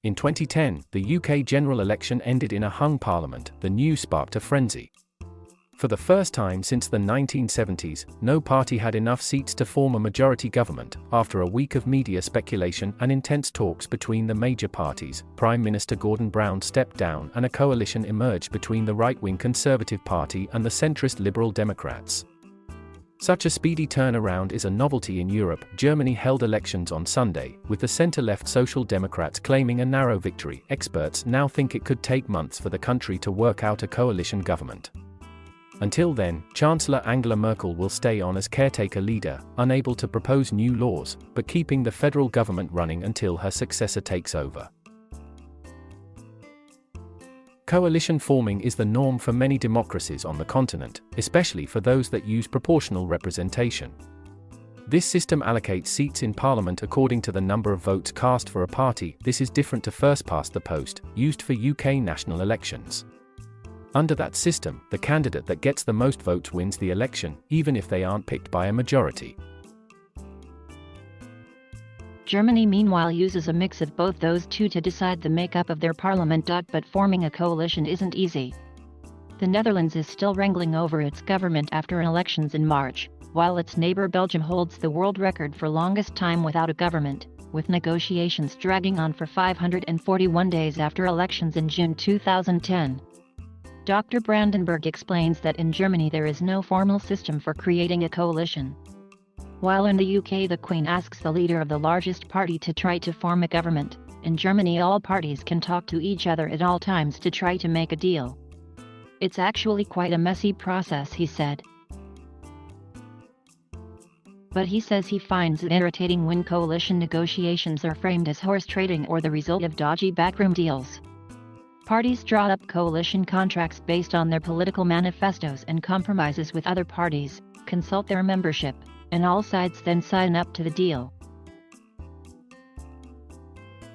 In 2010, the UK general election ended in a hung parliament. The news sparked a frenzy. For the first time since the 1970s, no party had enough seats to form a majority government. After a week of media speculation and intense talks between the major parties, Prime Minister Gordon Brown stepped down and a coalition emerged between the right-wing Conservative Party and the centrist Liberal Democrats. Such a speedy turnaround is a novelty in Europe. Germany held elections on Sunday, with the center-left Social Democrats claiming a narrow victory. Experts now think it could take months for the country to work out a coalition government. Until then, Chancellor Angela Merkel will stay on as caretaker leader, unable to propose new laws, but keeping the federal government running until her successor takes over. Coalition forming is the norm for many democracies on the continent, especially for those that use proportional representation. This system allocates seats in parliament according to the number of votes cast for a party. This is different to first past the post, used for UK national elections. Under that system, the candidate that gets the most votes wins the election, even if they aren't picked by a majority. Germany meanwhile uses a mix of both those two to decide the makeup of their parliament. But forming a coalition isn't easy. The Netherlands is still wrangling over its government after elections in March, while its neighbor Belgium holds the world record for longest time without a government, with negotiations dragging on for 541 days after elections in June 2010. Dr. Brandenburg explains that in Germany there is no formal system for creating a coalition. While in the UK the Queen asks the leader of the largest party to try to form a government, in Germany all parties can talk to each other at all times to try to make a deal. It's actually quite a messy process, he said. But he says he finds it irritating when coalition negotiations are framed as horse trading or the result of dodgy backroom deals. Parties draw up coalition contracts based on their political manifestos and compromises with other parties, consult their membership, and all sides then sign up to the deal.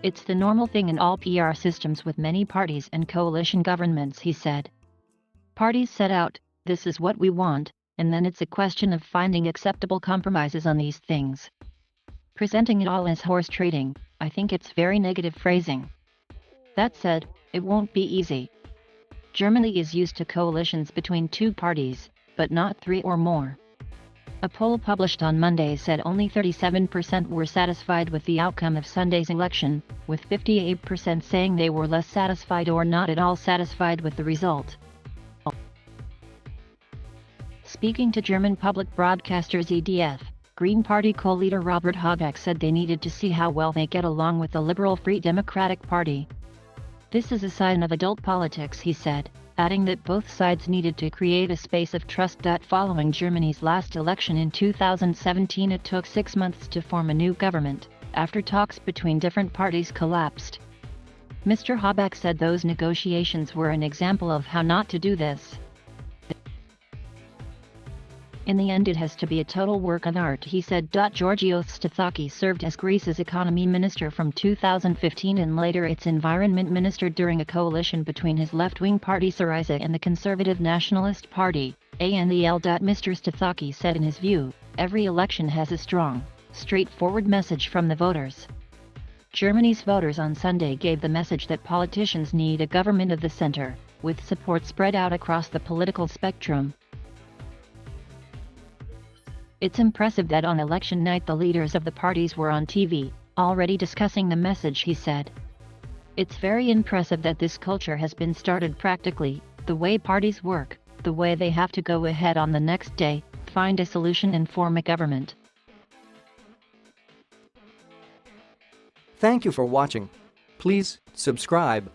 It's the normal thing in all PR systems with many parties and coalition governments, he said. Parties set out, this is what we want, and then it's a question of finding acceptable compromises on these things. Presenting it all as horse trading, I think it's very negative phrasing. That said, it won't be easy. Germany is used to coalitions between two parties, but not three or more. A poll published on Monday said only 37% were satisfied with the outcome of Sunday's election, with 58% saying they were less satisfied or not at all satisfied with the result. Speaking to German public broadcaster ZDF, Green Party co-leader Robert Habeck said they needed to see how well they get along with the Liberal Free Democratic Party. This is a sign of adult politics, he said, adding that both sides needed to create a space of trust. Following Germany's last election in 2017, it took 6 months to form a new government, after talks between different parties collapsed. Mr. Habeck said those negotiations were an example of how not to do this. In the end it has to be a total work of art, he said. Georgios Stathakis served as Greece's economy minister from 2015 and later its environment minister during a coalition between his left-wing party Syriza and the Conservative Nationalist Party, ANEL. Mr. Stathakis said in his view, every election has a strong, straightforward message from the voters. Germany's voters on Sunday gave the message that politicians need a government of the center, with support spread out across the political spectrum. It's impressive that on election night the leaders of the parties were on TV, already discussing the message, he said. It's very impressive that this culture has been started practically, the way parties work, the way they have to go ahead on the next day, find a solution and form a government. Thank you for watching. Please subscribe.